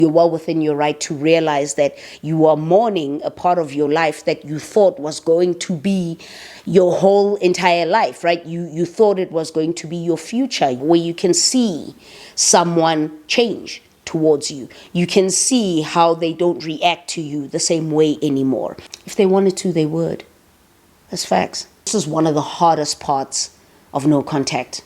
You're well within your right to realize that you are mourning a part of your life that you thought was going to be your whole entire life, right? You thought it was going to be your future, where you can see someone change towards you. You can see how they don't react to you the same way anymore. If they wanted to, they would. That's facts. This is one of the hardest parts of no contact.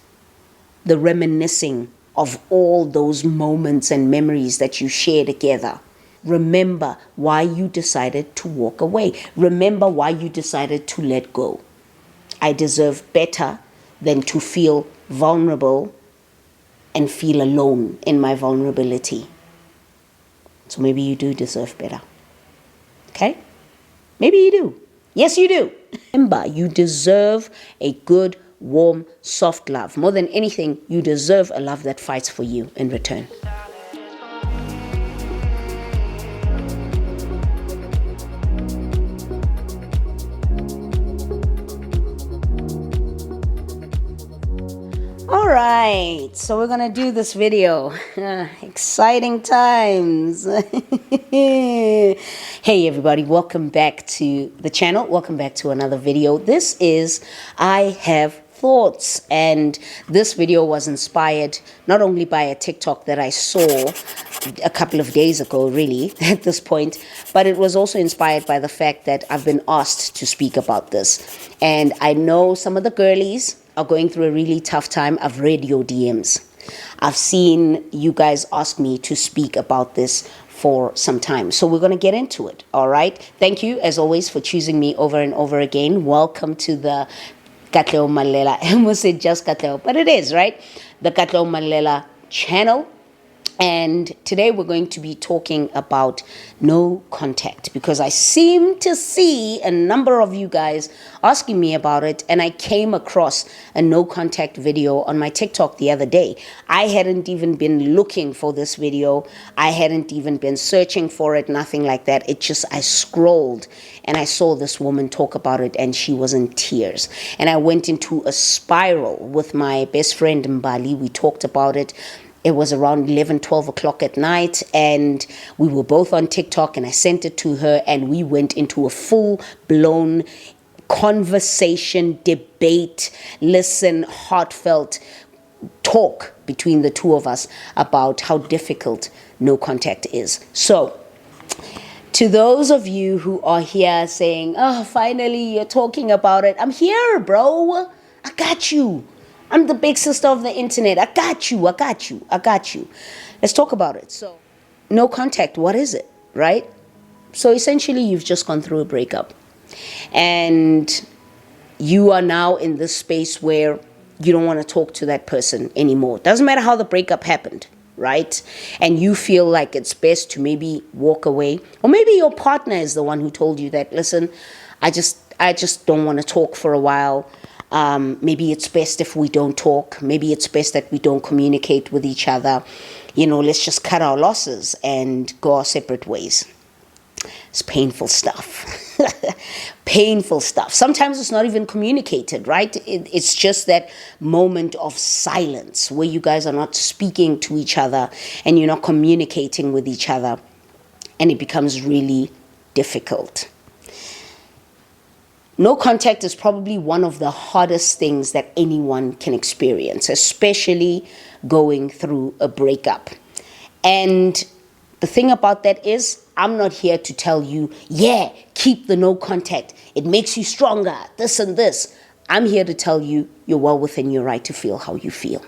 The reminiscing of all those moments and memories that you share together. Remember why you decided to walk away. Remember why you decided to let go. I deserve better than to feel vulnerable and feel alone in my vulnerability. So maybe you do deserve better. Okay? Maybe you do. Yes, you do. Remember, you deserve a good, warm, soft love. More than anything, you deserve a love that fights for you in return. All right, so we're gonna do this video. Exciting times. Hey everybody, welcome back to the channel. Welcome back to another video. This is I Have Thoughts, and this video was inspired not only by a TikTok that I saw a couple of days ago, really, at this point, but it was also inspired by the fact that I've been asked to speak about this. And I know some of the girlies are going through a really tough time. I've read your DMs. I've seen you guys ask me to speak about this for some time. So we're going to get into it, all right? Thank you, as always, for choosing me over and over again. Welcome to the Katleho Malela. I almost said just Katleho, but it is, right? The Katleho Malela channel. And today we're going to be talking about no contact, because I seem to see a number of you guys asking me about it, and I came across a no contact video on my TikTok the other day. I hadn't even been looking for this video. I hadn't even been searching for it, nothing like that. I scrolled and I saw this woman talk about it, and she was in tears. And I went into a spiral with my best friend Mbali. We talked about it. It was around 11, 12 o'clock at night, and we were both on TikTok, and I sent it to her, and we went into a full-blown conversation, debate, heartfelt talk between the two of us about how difficult no contact is. So, to those of you who are here saying, oh, finally you're talking about it, I'm here, bro. I got you. I'm the big sister of the internet. I got you. Let's talk about it. So, no contact, what is it, right? So essentially, you've just gone through a breakup. And you are now in this space where you don't want to talk to that person anymore. Doesn't matter how the breakup happened, right? And you feel like it's best to maybe walk away. Or maybe your partner is the one who told you that, listen, I just don't want to talk for a while. Maybe it's best if we don't talk. Maybe it's best that we don't communicate with each other. You know, let's just cut our losses and go our separate ways. It's painful stuff. Painful stuff. Sometimes it's not even communicated, right? It's just that moment of silence where you guys are not speaking to each other and you're not communicating with each other. And it becomes really difficult. No contact is probably one of the hardest things that anyone can experience, especially going through a breakup. And the thing about that is, I'm not here to tell you, yeah, keep the no contact. It makes you stronger, this and this. I'm here to tell you, you're well within your right to feel how you feel.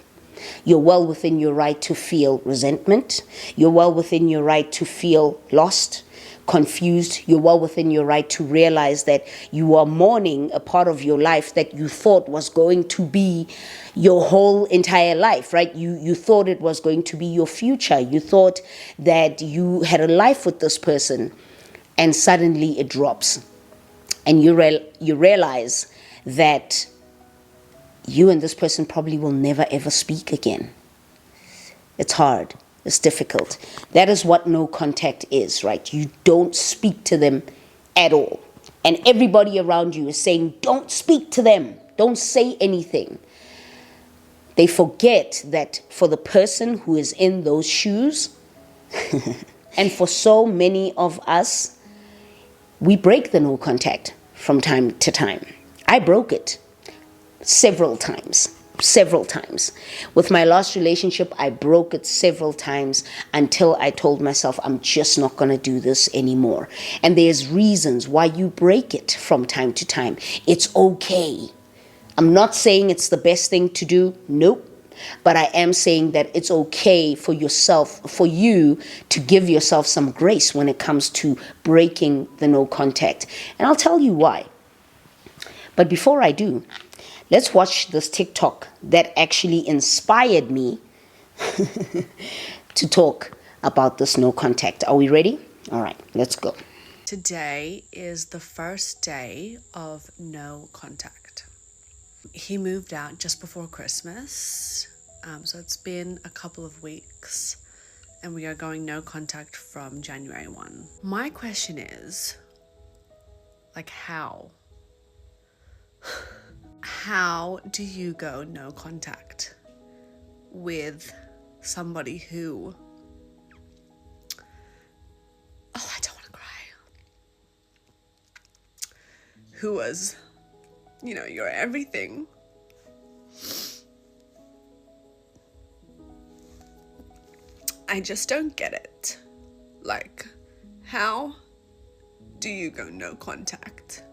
You're well within your right to feel resentment. You're well within your right to feel lost, confused. You're well within your right to realize that you are mourning a part of your life that you thought was going to be your whole entire life, right? You thought it was going to be your future. You thought that you had a life with this person, and suddenly it drops. And you realize that you and this person probably will never ever speak again. It's hard. It's difficult. That is what no contact is, right? You don't speak to them at all. And everybody around you is saying, don't speak to them. Don't say anything. They forget that for the person who is in those shoes, And for so many of us, we break the no contact from time to time. I broke it several times. With my last relationship, I broke it several times until I told myself I'm just not going to do this anymore. And there's reasons why you break it from time to time. It's okay. I'm not saying it's the best thing to do. Nope. But I am saying that it's okay for yourself, for you to give yourself some grace when it comes to breaking the no contact. And I'll tell you why. But before I do, let's watch this TikTok that actually inspired me to talk about this no contact. Are we ready? All right, let's go. Today is the first day of no contact. He moved out just before Christmas, so it's been a couple of weeks, and we are going no contact from January 1. My question is, how? How do you go no contact with somebody who, I don't want to cry, who was, your everything? I just don't get it. How do you go no contact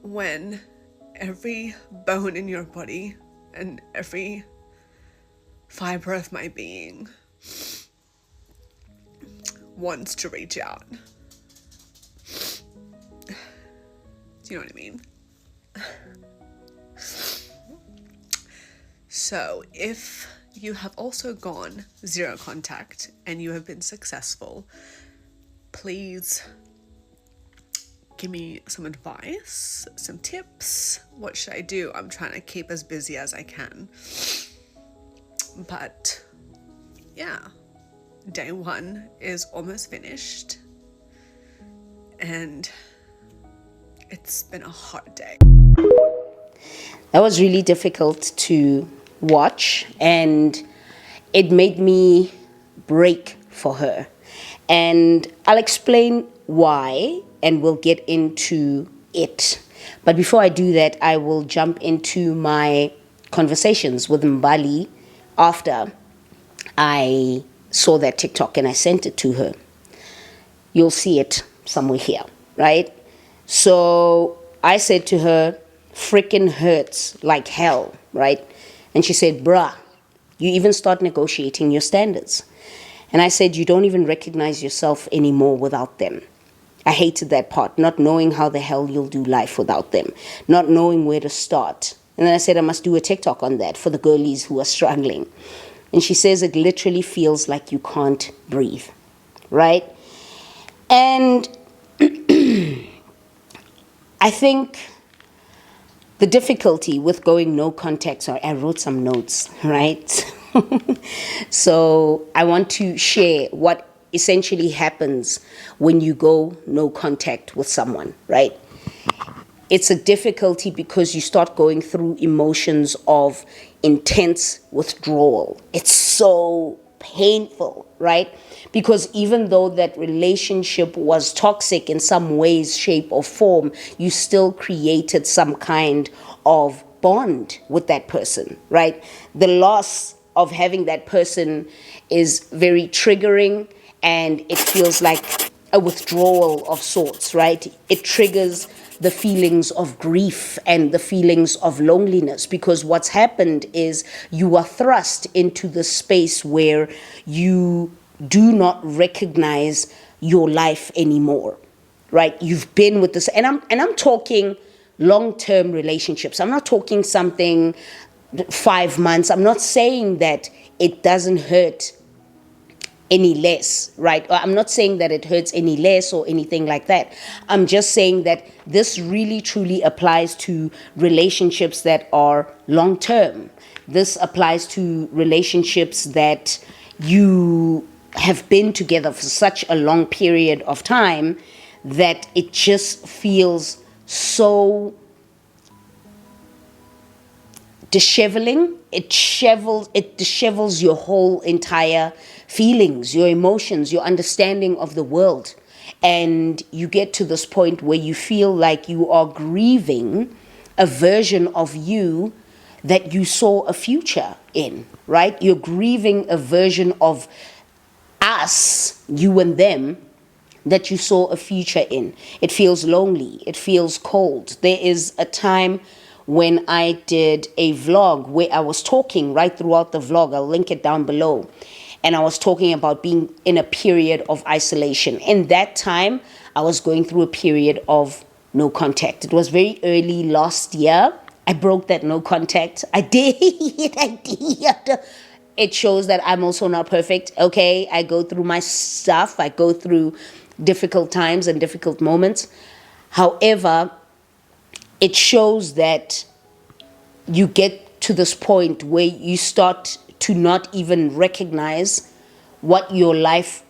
when every bone in your body and every fiber of my being wants to reach out? Do you know what I mean? So if you have also gone zero contact and you have been successful, please give me some advice, some tips. What should I do? I'm trying to keep as busy as I can. But yeah, day 1 is almost finished, and it's been a hard day. That was really difficult to watch, and it made me break for her. And I'll explain why, and we'll get into it. But before I do that, I will jump into my conversations with Mbali after I saw that TikTok and I sent it to her. You'll see it somewhere here, right? So I said to her, freaking hurts like hell, right? And she said, bruh, you even start negotiating your standards. And I said, you don't even recognize yourself anymore without them. I hated that part, not knowing how the hell you'll do life without them, not knowing where to start. And then I said, I must do a TikTok on that for the girlies who are struggling. And she says, it literally feels like you can't breathe, right? And I think the difficulty with going no contact, sorry, I wrote some notes, right? So I want to share what essentially happens when you go no contact with someone, right? It's a difficulty because you start going through emotions of intense withdrawal. It's so painful, right? Because even though that relationship was toxic in some ways, shape, or form, you still created some kind of bond with that person, right? The loss of having that person is very triggering, and it feels like a withdrawal of sorts, right? It triggers the feelings of grief and the feelings of loneliness, because what's happened is you are thrust into the space where you do not recognize your life anymore, right? You've been with this, and I'm talking long-term relationships. I'm not talking something 5 months. I'm not saying that it doesn't hurt any less, right? I'm not saying that it hurts any less or anything like that. I'm just saying that this really truly applies to relationships that are long-term. This applies to relationships that you have been together for such a long period of time that it just feels so disheveling. It dishevels your whole entire feelings, your emotions, your understanding of the world. And you get to this point where you feel like you are grieving a version of you that you saw a future in, right? You're grieving a version of us, you and them, that you saw a future in. It feels lonely. It feels cold. There is a time when I did a vlog where I was talking right throughout the vlog. I'll link it down below. And I was talking about being in a period of isolation. In that time, I was going through a period of no contact. It was very early last year. I broke that no contact. I did. It shows that I'm also not perfect. Okay, I go through my stuff. I go through difficult times and difficult moments. However, it shows that you get to this point where you start to not even recognize what your life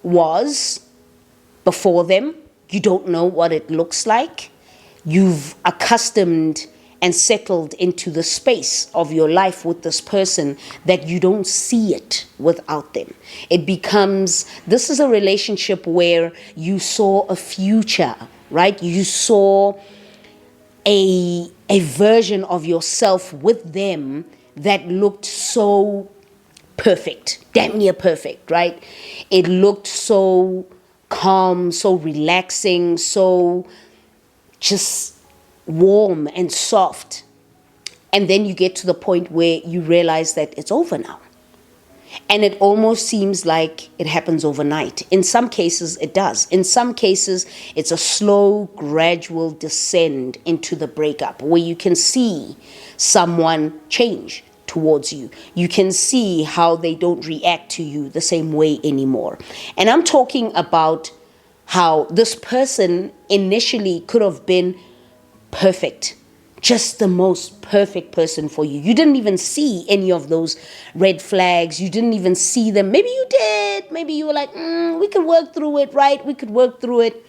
was before them. You don't know what it looks like. You've accustomed and settled into the space of your life with this person that you don't see it without them. It becomes, this is a relationship where you saw a future, right? You saw a version of yourself with them that looked so perfect, damn near perfect, right? It looked so calm, so relaxing, so just warm and soft. And then you get to the point where you realize that it's over now. And it almost seems like it happens overnight. In some cases, it does. In some cases, it's a slow, gradual descent into the breakup where you can see someone change towards you. You can see how they don't react to you the same way anymore. And I'm talking about how this person initially could have been perfect, just the most perfect person for you. You didn't even see any of those red flags. You didn't even see them. Maybe you did. Maybe you were like, we could work through it, right? We could work through it.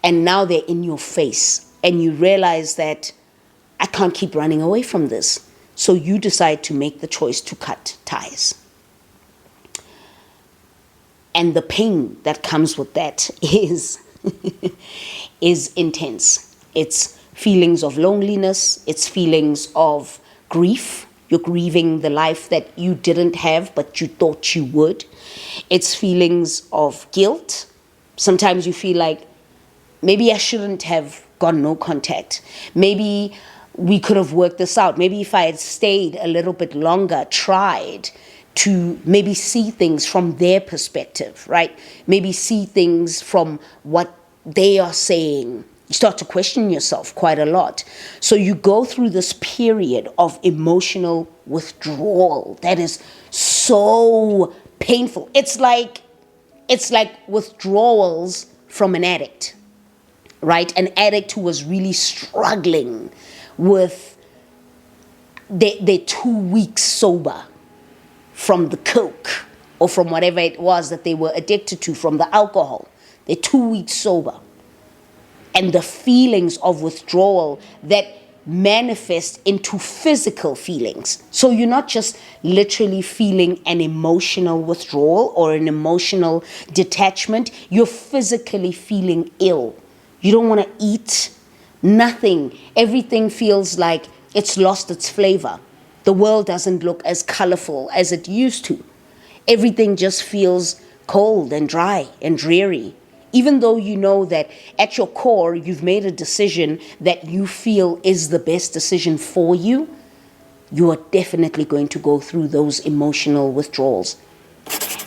And now they're in your face. And you realize that I can't keep running away from this. So you decide to make the choice to cut ties. And the pain that comes with that is intense. It's feelings of loneliness. It's feelings of grief. You're grieving the life that you didn't have, but you thought you would. It's feelings of guilt. Sometimes you feel like, maybe I shouldn't have gone no contact. Maybe we could have worked this out. Maybe if I had stayed a little bit longer, tried to maybe see things from their perspective, right? Maybe see things from what they are saying. You start to question yourself quite a lot. So you go through this period of emotional withdrawal that is so painful. It's like withdrawals from an addict, right? An addict who was really struggling with their 2 weeks sober from the coke or from whatever it was that they were addicted to, from the alcohol. They're 2 weeks sober. And the feelings of withdrawal that manifest into physical feelings. So you're not just literally feeling an emotional withdrawal or an emotional detachment. You're physically feeling ill. You don't want to eat, nothing. Everything feels like it's lost its flavor. The world doesn't look as colorful as it used to. Everything just feels cold and dry and dreary. Even though you know that at your core, you've made a decision that you feel is the best decision for you, you are definitely going to go through those emotional withdrawals.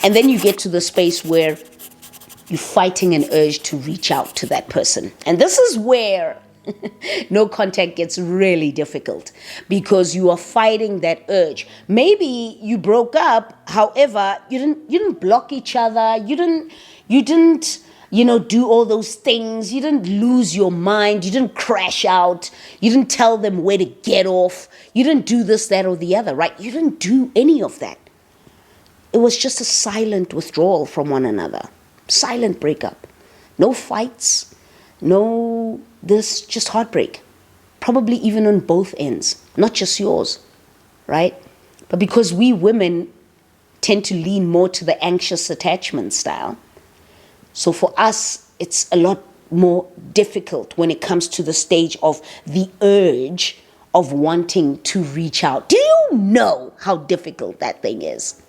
And then you get to the space where you're fighting an urge to reach out to that person. And this is where no contact gets really difficult, because you are fighting that urge. Maybe you broke up, however, you didn't block each other, you didn't do all those things. You didn't lose your mind. You didn't crash out. You didn't tell them where to get off. You didn't do this, that, or the other, right? You didn't do any of that. It was just a silent withdrawal from one another. Silent breakup. No fights. No this, just heartbreak. Probably even on both ends, not just yours. right? But because we women tend to lean more to the anxious attachment style, so for us, it's a lot more difficult when it comes to the stage of the urge of wanting to reach out. Do you know how difficult that thing is?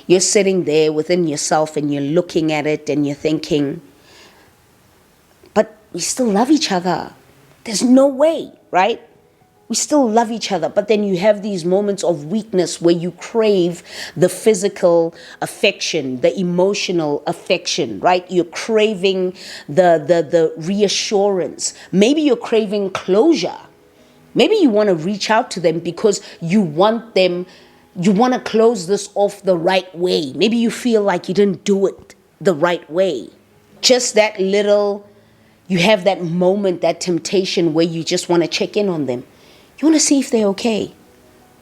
You're sitting there within yourself and you're looking at it and you're thinking, but we still love each other. There's no way, right? We still love each other, but then you have these moments of weakness where you crave the physical affection, the emotional affection, right? You're craving the reassurance. Maybe you're craving closure. Maybe you want to reach out to them because you want to close this off the right way. Maybe you feel like you didn't do it the right way. Just that little, you have that moment, that temptation where you just want to check in on them. You want to see if they're okay.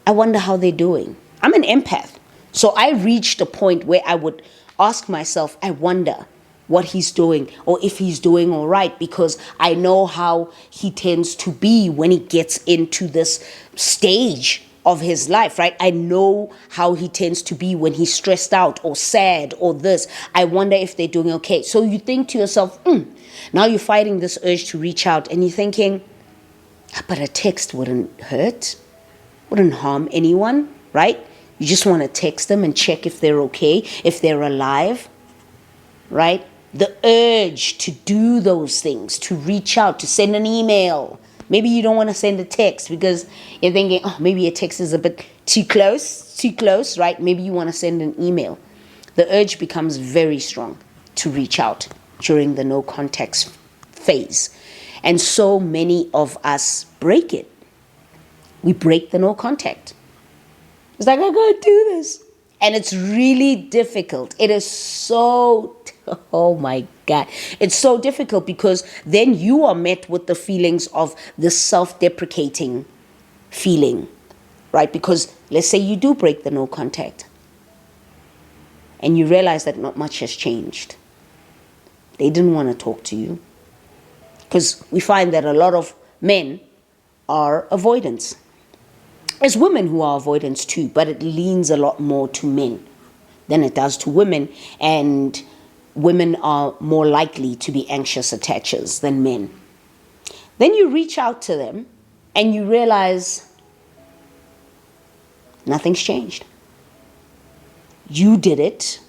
I wonder how they're doing. I'm an empath. So I reached a point where I would ask myself, I wonder what he's doing or if he's doing all right, because I know how he tends to be when he gets into this stage of his life, right? I know how he tends to be when he's stressed out or sad or this. I wonder if they're doing okay. So you think to yourself, now you're fighting this urge to reach out and you're thinking, but a text wouldn't hurt, wouldn't harm anyone, right? You just want to text them and check if they're okay, if they're alive, right? The urge to do those things, to reach out, to send an email. Maybe you don't want to send a text because you're thinking, oh, maybe a text is a bit too close, right? Maybe you want to send an email. The urge becomes very strong to reach out during the no contact phase. And so many of us break it. We break the no contact. It's like, I gotta do this. And it's really difficult. It is so, oh my God. It's so difficult because then you are met with the feelings of the self-deprecating feeling, right? Because let's say you do break the no contact and you realize that not much has changed. They didn't want to talk to you. Because we find that a lot of men are avoidants. There's women who are avoidants too, but it leans a lot more to men than it does to women. And women are more likely to be anxious attachers than men. Then you reach out to them and you realize nothing's changed. You did it.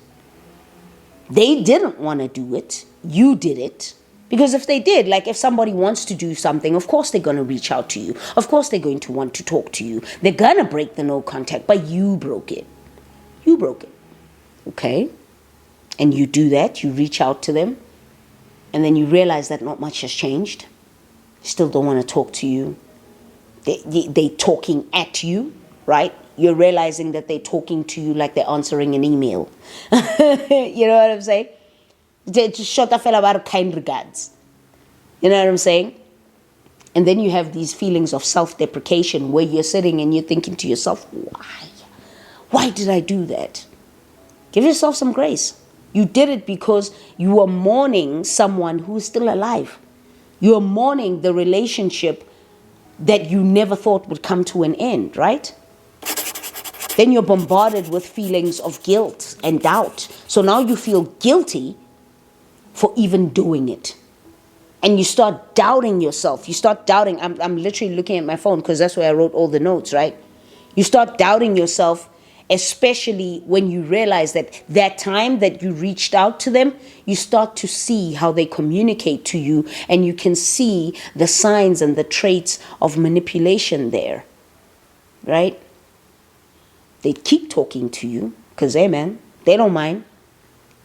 They didn't want to do it. You did it. Because if they did, like if somebody wants to do something, of course they're going to reach out to you. Of course they're going to want to talk to you. They're going to break the no contact, but you broke it. You broke it. Okay? And you do that. You reach out to them. And then you realize that not much has changed. Still don't want to talk to you. They're talking at you, right? You're realizing that they're talking to you like they're answering an email. You know what I'm saying? Just short a fella about kind regards. You know what I'm saying? And then you have these feelings of self-deprecation where you're sitting and you're thinking to yourself, why? Why did I do that? Give yourself some grace. You did it because you were mourning someone who's still alive. You are mourning the relationship that you never thought would come to an end, right? Then you're bombarded with feelings of guilt and doubt. So now you feel guilty for even doing it. And you start doubting yourself. You start doubting. I'm literally looking at my phone because that's where I wrote all the notes, right? You start doubting yourself, especially when you realize that time that you reached out to them, you start to see how they communicate to you, and you can see the signs and the traits of manipulation there, right? They keep talking to you because, hey man, they don't mind.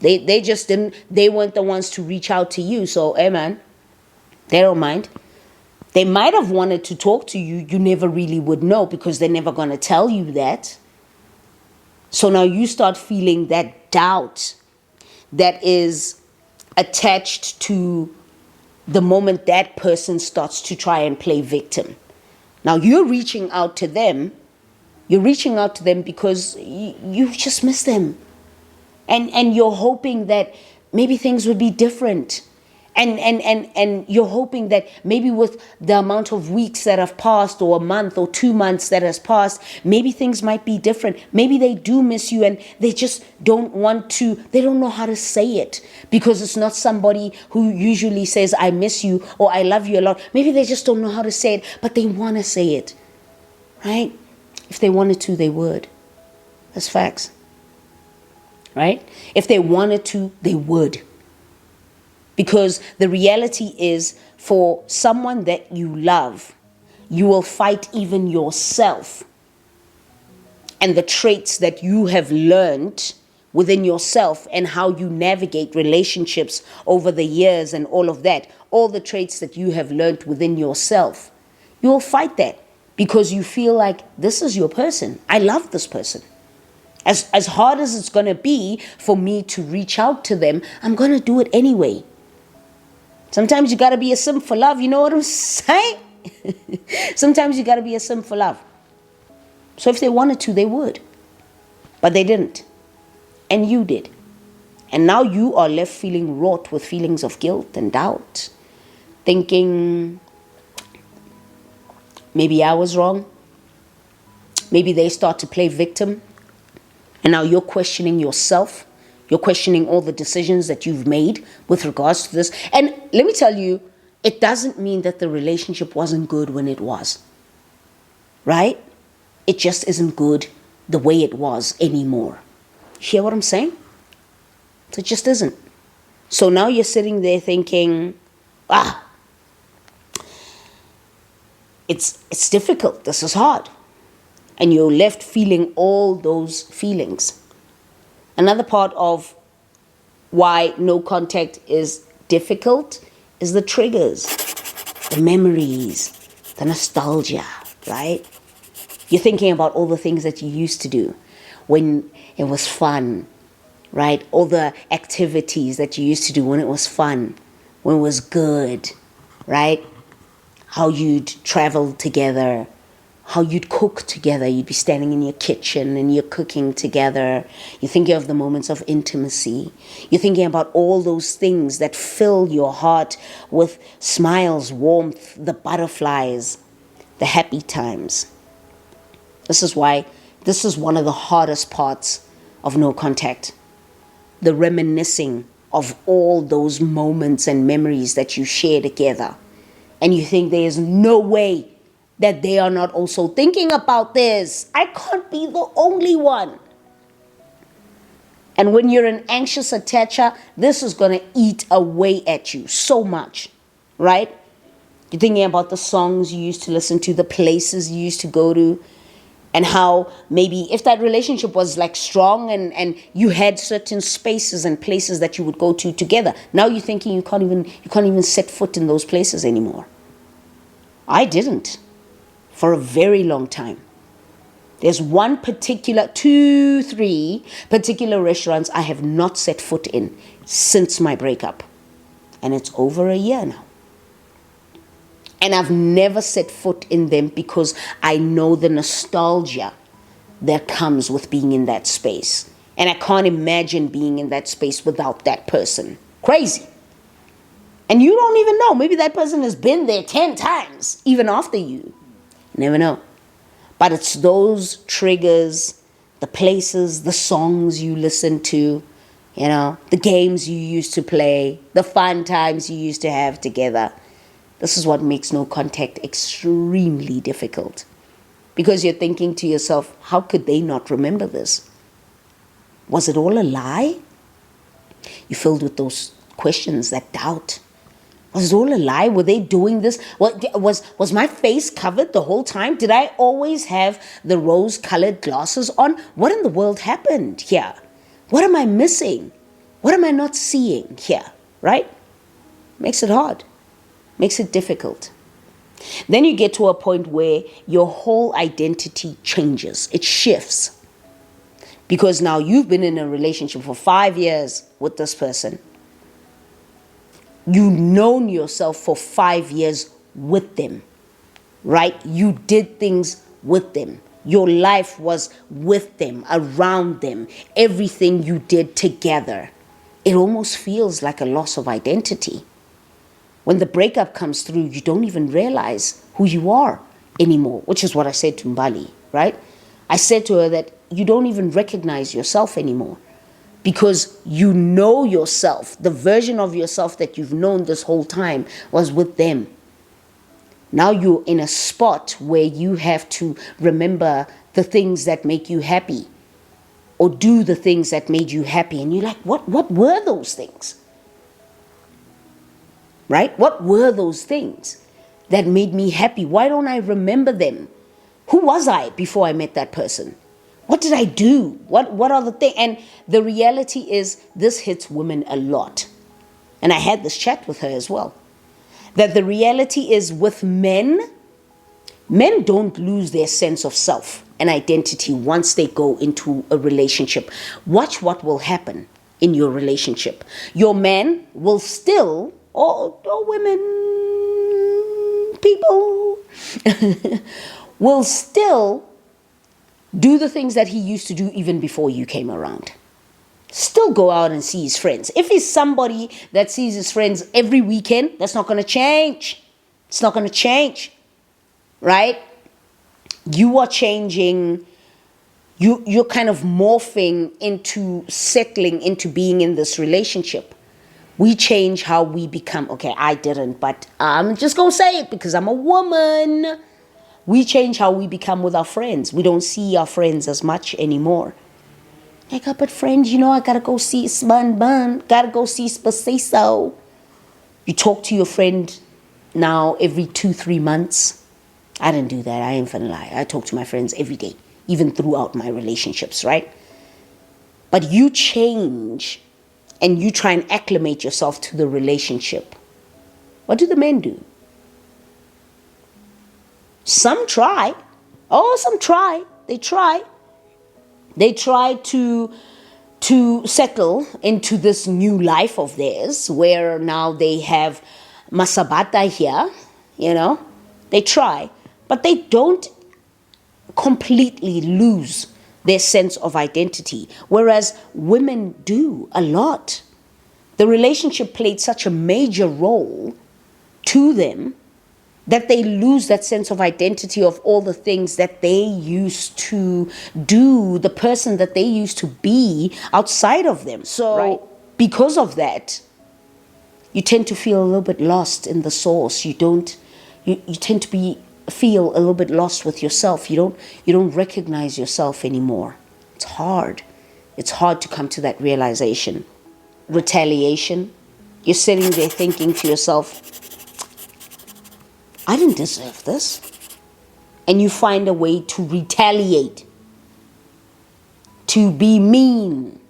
They just didn't, they weren't the ones to reach out to you. So, hey man, they don't mind. They might have wanted to talk to you. You never really would know because they're never going to tell you that. So now you start feeling that doubt that is attached to the moment that person starts to try and play victim. Now you're reaching out to them. You're reaching out to them because you just miss them. And you're hoping that maybe things would be different. And you're hoping that maybe with the amount of weeks that have passed, or a month or 2 months that has passed, maybe things might be different. Maybe they do miss you and they just don't want to, they don't know how to say it, because it's not somebody who usually says, I miss you or I love you a lot. Maybe they just don't know how to say it, but they want to say it, right? If they wanted to, they would. That's facts, right? If they wanted to, they would. Because the reality is, for someone that you love, you will fight even yourself. And the traits that you have learned within yourself and how you navigate relationships over the years and all of that, all the traits that you have learned within yourself, you will fight that because you feel like this is your person. I love this person. As hard as it's going to be for me to reach out to them, I'm going to do it anyway. Sometimes you got to be a simp for love. You know what I'm saying? Sometimes you got to be a simp for love. So if they wanted to, they would. But they didn't. And you did. And now you are left feeling wrought with feelings of guilt and doubt. Thinking, maybe I was wrong. Maybe they start to play victim. And now you're questioning yourself. You're questioning all the decisions that you've made with regards to this. And let me tell you, it doesn't mean that the relationship wasn't good when it was. Right? It just isn't good the way it was anymore. Hear what I'm saying? It just isn't. So now you're sitting there thinking, it's difficult. This is hard. And you're left feeling all those feelings. Another part of why no contact is difficult is the triggers, the memories, the nostalgia, right? You're thinking about all the things that you used to do when it was fun, right? All the activities that you used to do when it was fun, when it was good, right? How you'd travel together, how you'd cook together. You'd be standing in your kitchen and you're cooking together. You're thinking of the moments of intimacy. You're thinking about all those things that fill your heart with smiles, warmth, the butterflies, the happy times. This is why this is one of the hardest parts of no contact. The reminiscing of all those moments and memories that you share together. And you think there is no way that they are not also thinking about this. I can't be the only one. And when you're an anxious attacher, this is going to eat away at you so much, right? You're thinking about the songs you used to listen to, the places you used to go to, and how maybe if that relationship was like strong and you had certain spaces and places that you would go to together, now you're thinking you can't even set foot in those places anymore. I didn't. For a very long time. There's three particular restaurants I have not set foot in since my breakup. And it's over a year now. And I've never set foot in them because I know the nostalgia that comes with being in that space. And I can't imagine being in that space without that person. Crazy. And you don't even know. Maybe that person has been there 10 times, even after you. Never know. But it's those triggers, the places, the songs you listen to, the games you used to play, the fun times you used to have together. This is what makes no contact extremely difficult. Because you're thinking to yourself, how could they not remember this? Was it all a lie? You're filled with those questions, that doubt. Was it all a lie? Were they doing this? Was my face covered the whole time? Did I always have the rose-colored glasses on? What in the world happened here? What am I missing? What am I not seeing here? Right? Makes it hard. Makes it difficult. Then you get to a point where your whole identity changes. It shifts. Because now you've been in a relationship for 5 years with this person. You've known yourself for 5 years with them, right? You did things with them. Your life was with them, around them. Everything you did together. It almost feels like a loss of identity. When the breakup comes through, you don't even realize who you are anymore, which is what I said to Mbali, right? I said to her that you don't even recognize yourself anymore because you know yourself. The version of yourself that you've known this whole time was with them. Now you're in a spot where you have to remember the things that make you happy or do the things that made you happy. And you're like, what were those things? Right? What were those things that made me happy? Why don't I remember them? Who was I before I met that person? What did I do? What are the things? And the reality is this hits women a lot. And I had this chat with her as well. That the reality is with men don't lose their sense of self and identity once they go into a relationship. Watch what will happen in your relationship. Your man will still, or women, people, will still do the things that he used to do even before you came around. Still go out and see his friends. If he's somebody that sees his friends every weekend, that's not going to change. It's not going to change, right? You are changing. You're kind of morphing into settling into being in this relationship. We change how we become. Okay, I didn't, but I'm just going to say it because I'm a woman. We change how we become with our friends. We don't see our friends as much anymore. Like, but friends, I gotta go see Bun, gotta go see Spaceso. You talk to your friend now every 2-3 months. I didn't do that. I ain't finna lie. I talk to my friends every day, even throughout my relationships, right? But you change and you try and acclimate yourself to the relationship. What do the men do? Some try. Some try. They try. They try to settle into this new life of theirs where now they have masabata here, They try, but they don't completely lose their sense of identity, whereas women do a lot. The relationship played such a major role to them that they lose that sense of identity of all the things that they used to do, the person that they used to be outside of them. So because of that, you tend to feel a little bit lost in the source. You tend to feel a little bit lost with yourself. You don't recognize yourself anymore. It's hard. It's hard to come to that realization. Retaliation. You're sitting there thinking to yourself, I didn't deserve this. And you find a way to retaliate, to be mean,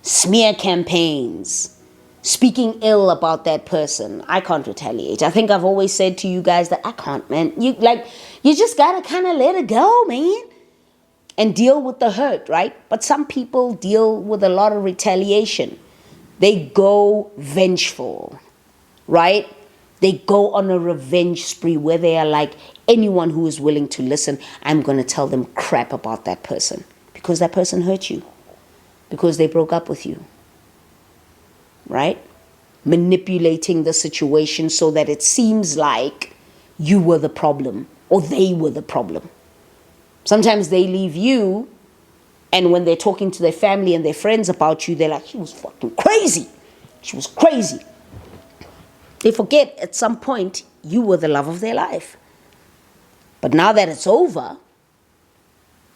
smear campaigns, speaking ill about that person. I can't retaliate. I think I've always said to you guys that I can't, man. You just gotta kind of let it go, man, and deal with the hurt, right? But some people deal with a lot of retaliation. They go vengeful, right? They go on a revenge spree where they are like, anyone who is willing to listen, I'm going to tell them crap about that person because that person hurt you, because they broke up with you, right? Manipulating the situation so that it seems like you were the problem or they were the problem. Sometimes they leave you, and when they're talking to their family and their friends about you, they're like, she was fucking crazy. She was crazy. They forget at some point you were the love of their life. But now that it's over,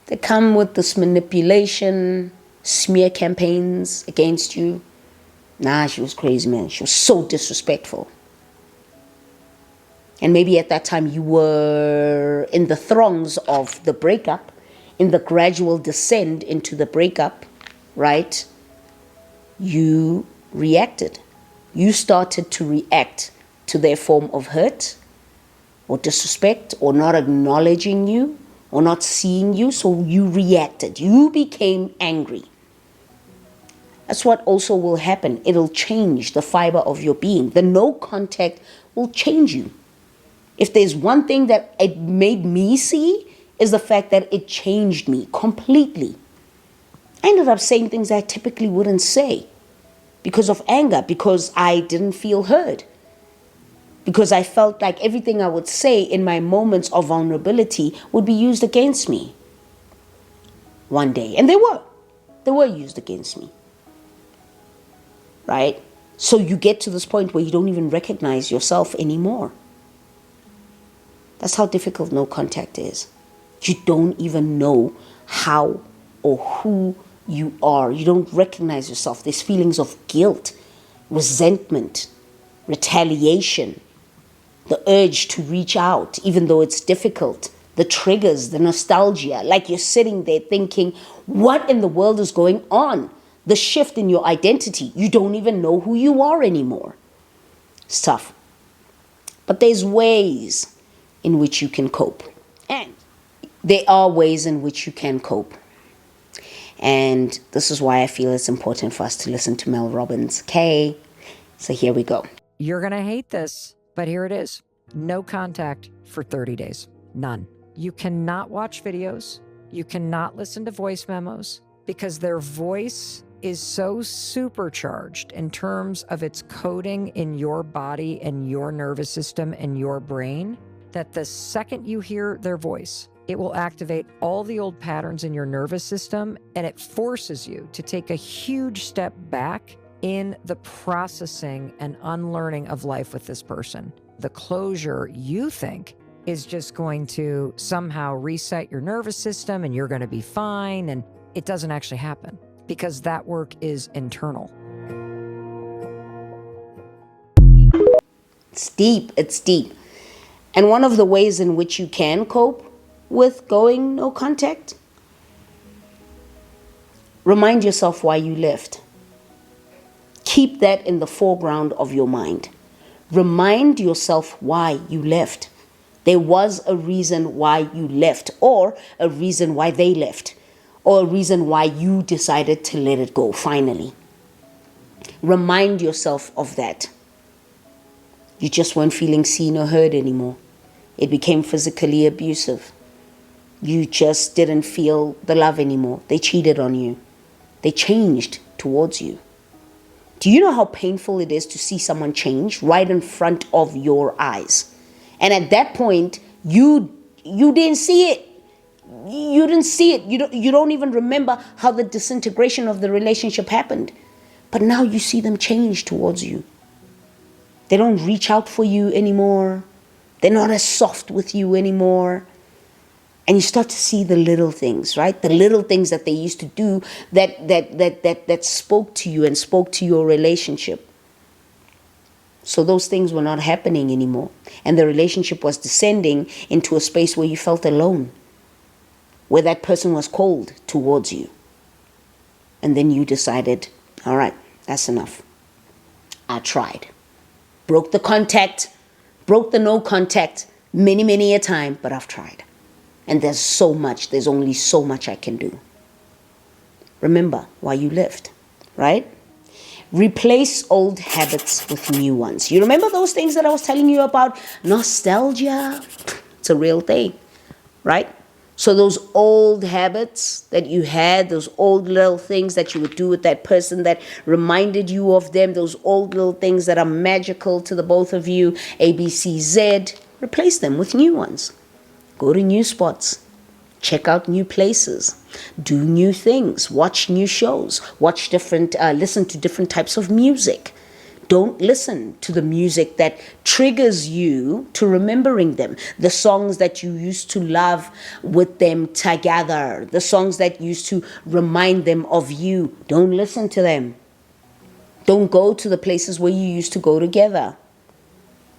they come with this manipulation, smear campaigns against you. Nah, she was crazy, man. She was so disrespectful. And maybe at that time you were in the throngs of the breakup, in the gradual descent into the breakup, right? You reacted. You started to react to their form of hurt or disrespect or not acknowledging you or not seeing you. So you reacted. You became angry. That's what also will happen. It'll change the fiber of your being. The no contact will change you. If there's one thing that it made me see, is the fact that it changed me completely. I ended up saying things I typically wouldn't say because of anger, because I didn't feel heard. because I felt like everything I would say in my moments of vulnerability would be used against me one day. And they were used against me, right? So you get to this point where you don't even recognize yourself anymore. That's how difficult no contact is. You don't even know how or who you are. You don't recognize yourself. There's feelings of guilt, resentment, retaliation, the urge to reach out, even though it's difficult, the triggers, the nostalgia, like you're sitting there thinking, what in the world is going on? The shift in your identity. You don't even know who you are anymore. It's tough. But there's ways in which you can cope. And there are ways in which you can cope. And this is why I feel it's important for us to listen to Mel Robbins. Okay, so here we go. You're going to hate this, but here it is. No contact for 30 days. None. You cannot watch videos. You cannot listen to voice memos because their voice is so supercharged in terms of its coding in your body and your nervous system and your brain that the second you hear their voice, it will activate all the old patterns in your nervous system, and it forces you to take a huge step back in the processing and unlearning of life with this person. The closure you think is just going to somehow reset your nervous system and you're going to be fine, and it doesn't actually happen because that work is internal. It's deep. It's deep. And one of the ways in which you can cope with going no contact, remind yourself why you left. Keep that in the foreground of your mind. Remind yourself why you left. There was a reason why you left, or a reason why they left, or a reason why you decided to let it go finally. Remind yourself of that. You just weren't feeling seen or heard anymore. It became physically abusive. You just didn't feel the love anymore. They cheated on you. They changed towards you. Do you know how painful it is to see someone change right in front of your eyes? And at that point, you didn't see it. You didn't see it. You don't even remember how the disintegration of the relationship happened. But now you see them change towards you. They don't reach out for you anymore. They're not as soft with you anymore. And you start to see the little things, right? The little things that they used to do that spoke to you and spoke to your relationship. So those things were not happening anymore. And the relationship was descending into a space where you felt alone, where that person was cold towards you. And then you decided, all right, that's enough. I tried. Broke the contact, broke the no contact many a time, but I've tried. And there's only so much I can do. Remember why you left, right? Replace old habits with new ones. You remember those things that I was telling you about? Nostalgia. It's a real thing, right? So those old habits that you had, those old little things that you would do with that person that reminded you of them, those old little things that are magical to the both of you, A, B, C, Z, replace them with new ones. Go to new spots. Check out new places. Do new things. Watch new shows. Listen to different types of music. Don't listen to the music that triggers you to remembering them. The songs that you used to love with them together. The songs that used to remind them of you. Don't listen to them. Don't go to the places where you used to go together.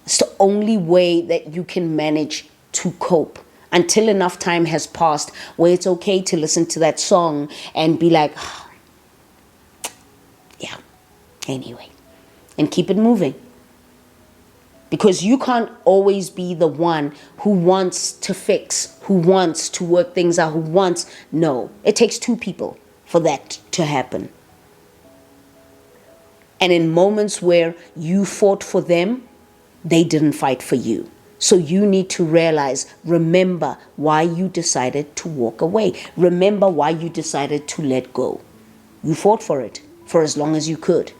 It's the only way that you can manage to cope until enough time has passed where it's okay to listen to that song and be like, oh, yeah, anyway. And keep it moving. Because you can't always be the one who wants to fix, who wants to work things out, no. It takes two people for that to happen. And in moments where you fought for them, they didn't fight for you. So you need to remember why you decided to walk away. Remember why you decided to let go. You fought for it for as long as you could.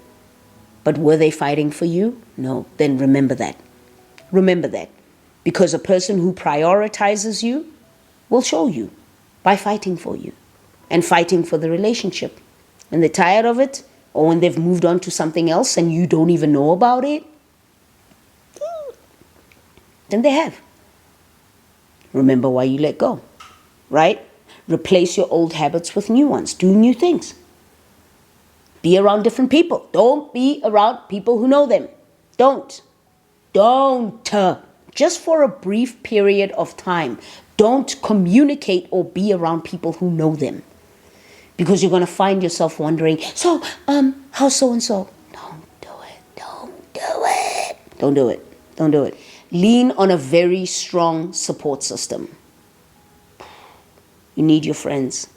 But were they fighting for you? No. Then remember that. Remember that. Because a person who prioritizes you will show you by fighting for you and fighting for the relationship. When they're tired of it, or when they've moved on to something else and you don't even know about it, then they have. Remember why you let go, right? Replace your old habits with new ones. Do new things. Be around different people. Don't be around people who know them. Don't. Just for a brief period of time, don't communicate or be around people who know them. Because you're going to find yourself wondering, so, how's so-and-so? Don't do it. Don't do it. Don't do it. Don't do it. Lean on a very strong support system. You need your friends.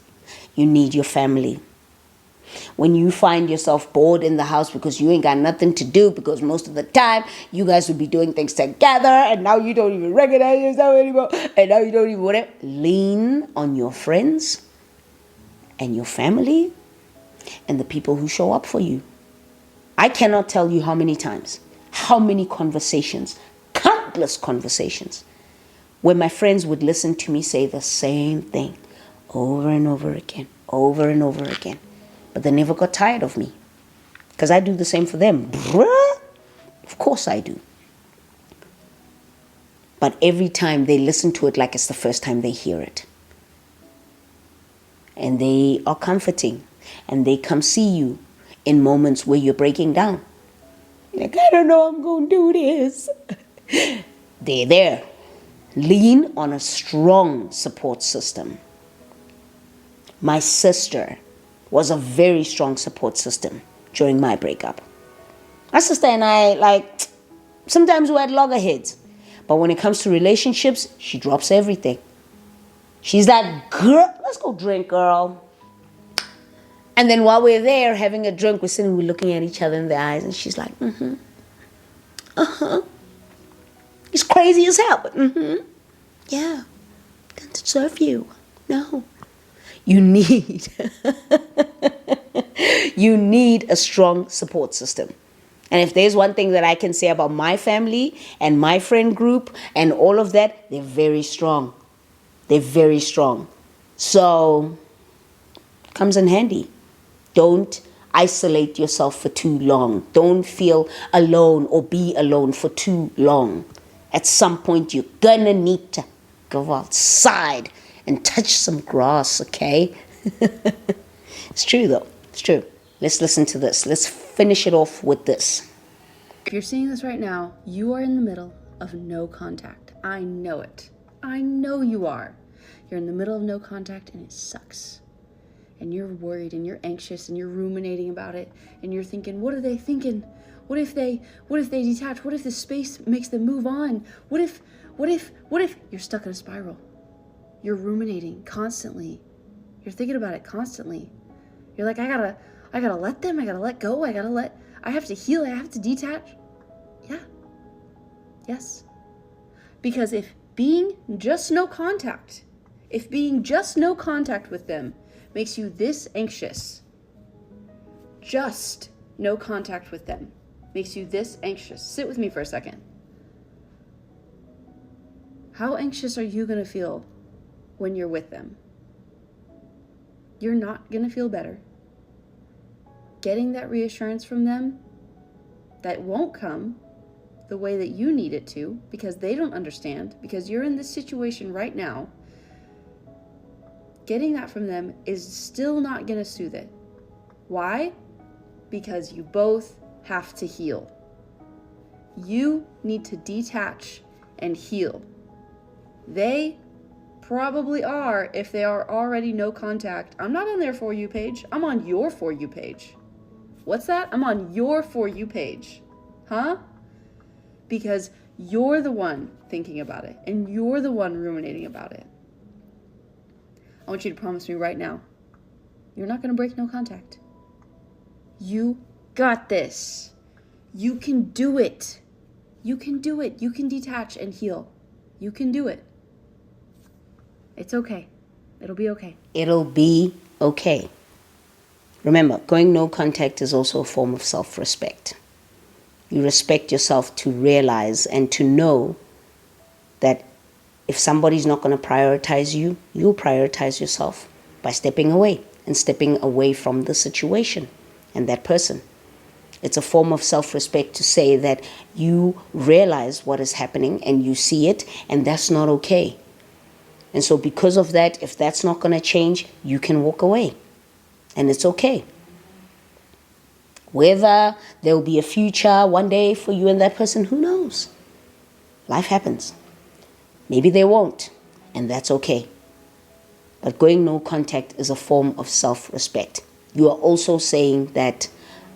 You need your family. When you find yourself bored in the house because you ain't got nothing to do, because most of the time you guys would be doing things together and now you don't even recognize yourself anymore and now you don't even whatever, lean on your friends and your family and the people who show up for you. I cannot tell you how many times, how many conversations, countless conversations, where my friends would listen to me say the same thing over and over again, over and over again. But they never got tired of me because I do the same for them. Bruh, of course I do. But every time they listen to it like it's the first time they hear it. And they are comforting. And they come see you in moments where you're breaking down. Like, I don't know I'm going to do this. They're there. Lean on a strong support system. My sister was a very strong support system during my breakup. My sister and I, sometimes we had loggerheads. But when it comes to relationships, she drops everything. She's like, girl, let's go drink, girl. And then while we're there having a drink, we're looking at each other in the eyes. And she's like, It's crazy as hell, but yeah, can't deserve you. No. You need a strong support system. And if there's one thing that I can say about my family and my friend group and all of that, they're very strong. They're very strong. So, comes in handy. Don't isolate yourself for too long. Don't feel alone or be alone for too long. At some point, you're gonna need to go outside and touch some grass, okay? It's true, though. It's true. Let's listen to this. Let's finish it off with this. If you're seeing this right now, you are in the middle of no contact. I know it. I know you are. You're in the middle of no contact and it sucks. And you're worried and you're anxious and you're ruminating about it. And you're thinking, what are they thinking? What if they detach? What if the space makes them move on? What if you're stuck in a spiral? You're ruminating constantly. You're thinking about it constantly. You're like, I gotta let them, I gotta let go, I have to heal, I have to detach. Yeah. Yes. Because if being just no contact with them makes you this anxious, just no contact with them makes you this anxious. Sit with me for a second. How anxious are you gonna feel when you're with them? You're not gonna feel better. Getting that reassurance from them, that won't come the way that you need it to, because they don't understand, because you're in this situation right now. Getting that from them is still not gonna soothe it. Why? Because you both have to heal. You need to detach and heal. They probably are, if they are already no contact. I'm not on their For You page. I'm on your For You page. What's that? I'm on your For You page. Huh? Because you're the one thinking about it and you're the one ruminating about it. I want you to promise me right now, you're not going to break no contact. You got this. You can do it. You can do it. You can detach and heal. You can do it. It's okay. It'll be okay. It'll be okay. Remember, going no contact is also a form of self-respect. You respect yourself to realize and to know that if somebody's not going to prioritize you, you'll prioritize yourself by stepping away and stepping away from the situation and that person. It's a form of self-respect to say that you realize what is happening and you see it, and that's not okay. And so because of that, if that's not going to change, you can walk away. And it's okay. Whether there will be a future one day for you and that person, who knows? Life happens. Maybe they won't, and that's okay. But going no contact is a form of self-respect. You are also saying that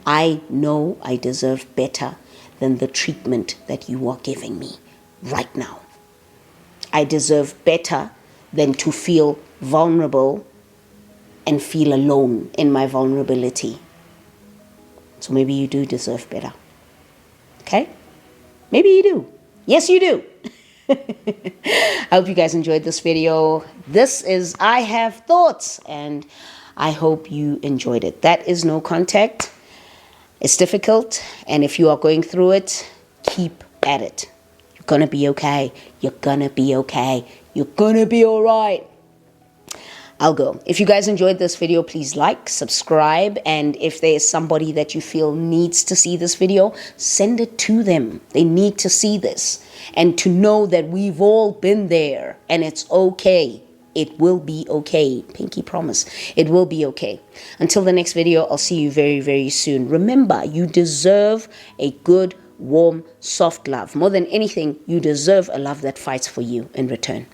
I know I deserve better than the treatment that you are giving me right now. I deserve better than to feel vulnerable and feel alone in my vulnerability. So maybe you do deserve better. Okay? Maybe you do. Yes, you do. I hope you guys enjoyed this video. This is I Have Thoughts, and I hope you enjoyed it. That is no contact. It's difficult, and if you are going through it, keep at it. You're gonna be okay. You're gonna be okay. You're gonna be all right. I'll go. If you guys enjoyed this video, please like, subscribe, and if there is somebody that you feel needs to see this video, send it to them. They need to see this and to know that we've all been there and it's okay. It will be okay. Pinky promise. It will be okay. Until the next video, I'll see you very, very soon. Remember, you deserve a good, warm, soft love. More than anything, you deserve a love that fights for you in return.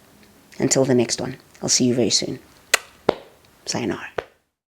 Until the next one, I'll see you very soon. Sayonara.